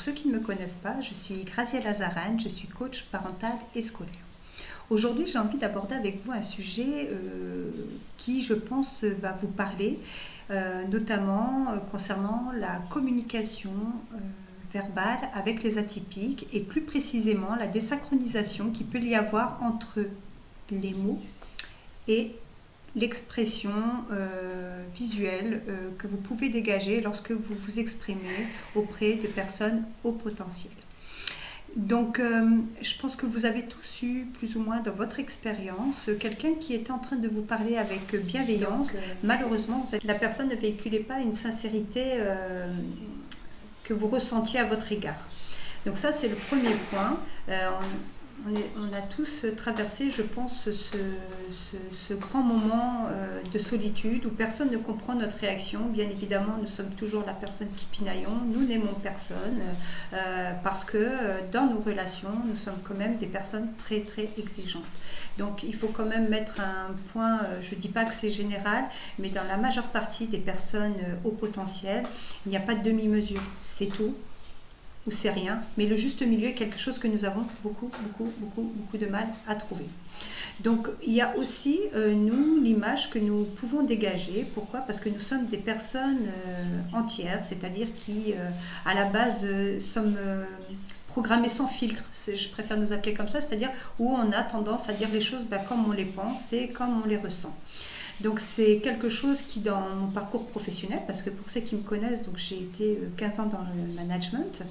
pour ceux qui ne me connaissent pas, je suis Graziella Zarane, je suis coach parental et scolaire. Aujourd'hui, j'ai envie d'aborder avec vous un sujet qui, je pense, va vous parler, notamment concernant la communication verbale avec les atypiques et plus précisément la désynchronisation qu'il peut y avoir entre les mots et l'expression visuelle que vous pouvez dégager lorsque vous vous exprimez auprès de personnes au potentiel. Donc, je pense que vous avez tous eu, plus ou moins dans votre expérience, quelqu'un qui était en train de vous parler avec bienveillance. Malheureusement, la personne ne véhiculait pas une sincérité que vous ressentiez à votre égard. Donc ça, c'est le premier point. On a tous traversé, je pense, ce grand moment de solitude où personne ne comprend notre réaction. Bien évidemment, nous sommes toujours la personne qui pinaillons, nous n'aimons personne parce que dans nos relations, nous sommes quand même des personnes très très exigeantes. Donc il faut quand même mettre un point, je ne dis pas que c'est général, mais dans la majeure partie des personnes au potentiel, il n'y a pas de demi-mesure, c'est tout. Ou c'est rien, mais le juste milieu est quelque chose que nous avons beaucoup de mal à trouver. Donc il y a aussi, nous, l'image que nous pouvons dégager. Pourquoi ? Parce que nous sommes des personnes entières, c'est-à-dire qui, à la base, sommes programmées sans filtre. Je préfère nous appeler comme ça, c'est-à-dire où on a tendance à dire les choses comme on les pense et comme on les ressent. Donc c'est quelque chose qui, dans mon parcours professionnel, parce que pour ceux qui me connaissent, donc j'ai été 15 ans dans le management.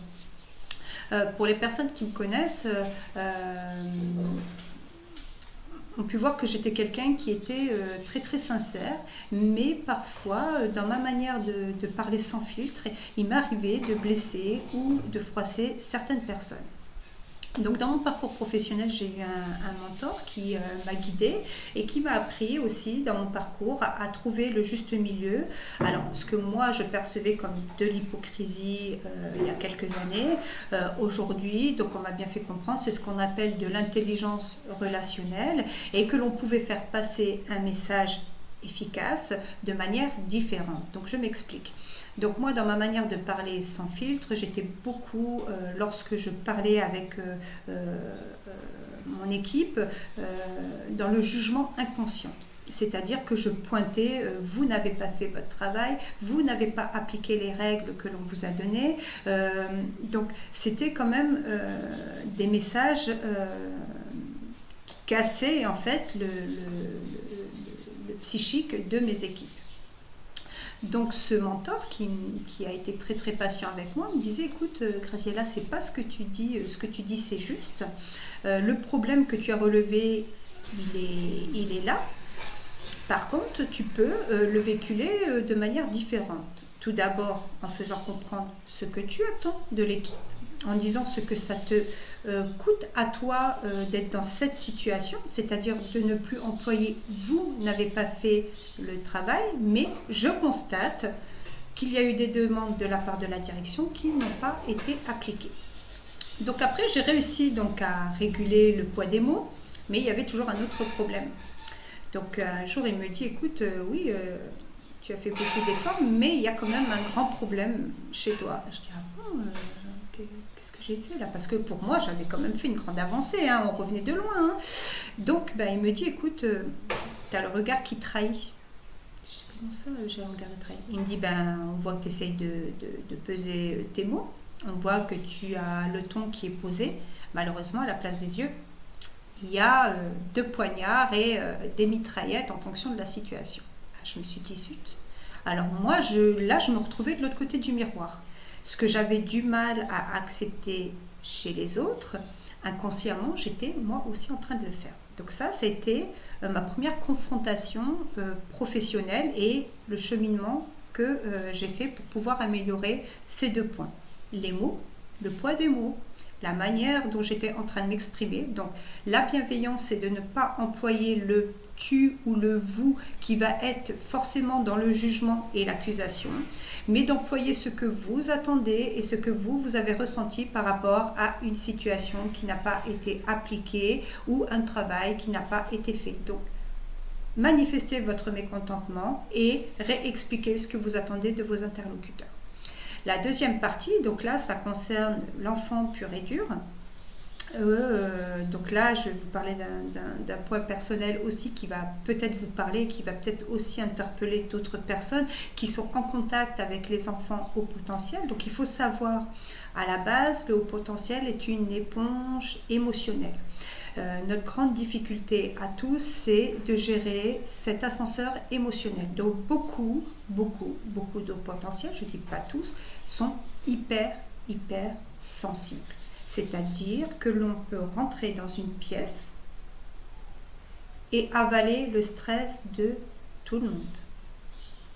Pour les personnes qui me connaissent, ont pu voir que j'étais quelqu'un qui était très très sincère, mais parfois, dans ma manière de parler sans filtre, il m'arrivait de blesser ou de froisser certaines personnes. Donc dans mon parcours professionnel, j'ai eu un mentor qui m'a guidée et qui m'a appris aussi dans mon parcours à trouver le juste milieu. Alors ce que moi je percevais comme de l'hypocrisie il y a quelques années, aujourd'hui, donc on m'a bien fait comprendre, c'est ce qu'on appelle de l'intelligence relationnelle et que l'on pouvait faire passer un message efficace de manière différente. Donc je m'explique. Donc moi, dans ma manière de parler sans filtre, j'étais beaucoup, lorsque je parlais avec mon équipe, dans le jugement inconscient. C'est-à-dire que je pointais, vous n'avez pas fait votre travail, vous n'avez pas appliqué les règles que l'on vous a données. Donc c'était quand même des messages qui cassaient en fait le psychique de mes équipes. Donc ce mentor qui a été très très patient avec moi me disait, écoute Graziella, c'est pas ce que tu dis c'est juste, le problème que tu as relevé il est là, par contre tu peux le véhiculer de manière différente, tout d'abord en faisant comprendre ce que tu attends de l'équipe, en disant ce que ça te coûte à toi d'être dans cette situation, c'est-à-dire de ne plus employer « vous n'avez pas fait le travail », mais je constate qu'il y a eu des demandes de la part de la direction qui n'ont pas été appliquées. Donc après, j'ai réussi donc à réguler le poids des mots, mais il y avait toujours un autre problème. Donc un jour, il me dit « écoute, oui, tu as fait beaucoup d'efforts, mais il y a quand même un grand problème chez toi. » Je dis « ah bon qu'est-ce que j'ai fait là ?» Parce que pour moi, j'avais quand même fait une grande avancée, hein, on revenait de loin. Hein. Donc, il me dit, écoute, tu as le regard qui trahit. Je dis, comment ça, j'ai un regard qui trahit ? Il me dit, on voit que tu essayes de peser tes mots, on voit que tu as le ton qui est posé. Malheureusement, à la place des yeux, il y a 2 poignards et des mitraillettes en fonction de la situation. Je me suis dit, zut. Alors moi, je me retrouvais de l'autre côté du miroir. Ce que j'avais du mal à accepter chez les autres, inconsciemment, j'étais moi aussi en train de le faire. Donc ça a été ma première confrontation professionnelle et le cheminement que j'ai fait pour pouvoir améliorer ces 2 points. Les mots, le poids des mots, la manière dont j'étais en train de m'exprimer. Donc la bienveillance, c'est de ne pas employer le tu ou le vous qui va être forcément dans le jugement et l'accusation, mais d'employer ce que vous attendez et ce que vous avez ressenti par rapport à une situation qui n'a pas été appliquée ou un travail qui n'a pas été fait. Donc, manifestez votre mécontentement et réexpliquez ce que vous attendez de vos interlocuteurs. La deuxième partie, donc là, ça concerne l'enfant pur et dur. Donc là, je vais vous parler d'un point personnel aussi qui va peut-être vous parler, qui va peut-être aussi interpeller d'autres personnes qui sont en contact avec les enfants haut potentiel. Donc il faut savoir, à la base, le haut potentiel est une éponge émotionnelle. Notre grande difficulté à tous, c'est de gérer cet ascenseur émotionnel. Donc beaucoup de hauts potentiels, je ne dis pas tous, sont hyper sensibles. C'est-à-dire que l'on peut rentrer dans une pièce et avaler le stress de tout le monde.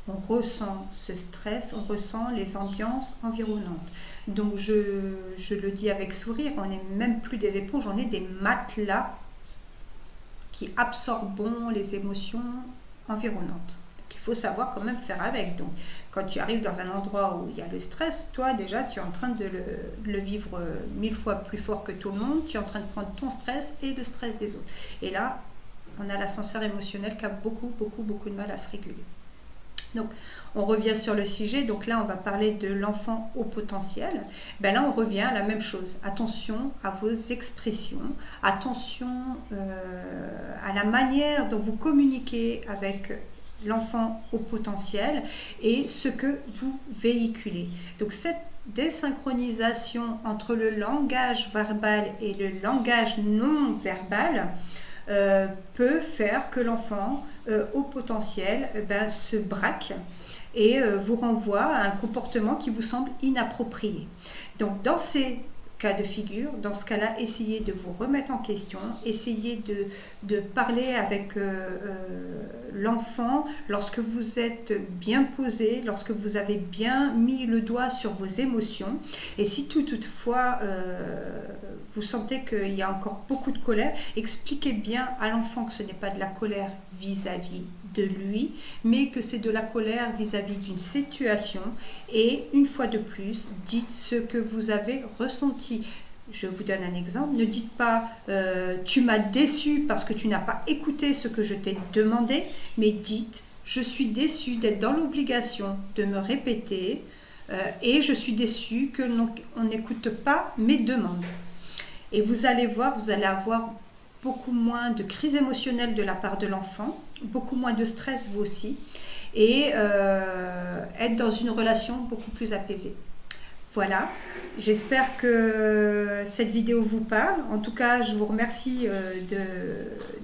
On ressent ce stress, on ressent les ambiances environnantes. Donc je le dis avec sourire, on n'est même plus des éponges, on est des matelas qui absorbent les émotions environnantes. Il faut savoir quand même faire avec. Donc, quand tu arrives dans un endroit où il y a le stress, toi déjà tu es en train de le vivre 1000 fois plus fort que tout le monde, tu es en train de prendre ton stress et le stress des autres. Et là, on a l'ascenseur émotionnel qui a beaucoup de mal à se réguler. Donc, on revient sur le sujet. Donc là, on va parler de l'enfant haut potentiel. Ben là, on revient à la même chose. Attention à vos expressions. Attention à la manière dont vous communiquez avec l'enfant haut potentiel et ce que vous véhiculez. Donc cette désynchronisation entre le langage verbal et le langage non verbal peut faire que l'enfant haut potentiel se braque et vous renvoie à un comportement qui vous semble inapproprié. Donc dans ces cas de figure, dans ce cas-là, essayez de vous remettre en question, essayez de parler avec l'enfant lorsque vous êtes bien posé, lorsque vous avez bien mis le doigt sur vos émotions. Et si toutefois vous sentez qu'il y a encore beaucoup de colère, expliquez bien à l'enfant que ce n'est pas de la colère vis-à-vis de lui, mais que c'est de la colère vis-à-vis d'une situation. Et une fois de plus, dites ce que vous avez ressenti. Je vous donne un exemple. Ne dites pas tu m'as déçu parce que tu n'as pas écouté ce que je t'ai demandé, mais dites je suis déçu d'être dans l'obligation de me répéter et je suis déçu que on n'écoute pas mes demandes. Et vous allez voir, vous allez avoir beaucoup moins de crise émotionnelle de la part de l'enfant, beaucoup moins de stress vous aussi, et être dans une relation beaucoup plus apaisée. Voilà, j'espère que cette vidéo vous parle. En tout cas, je vous remercie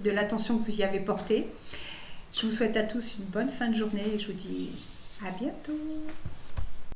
de l'attention que vous y avez portée. Je vous souhaite à tous une bonne fin de journée et je vous dis à bientôt.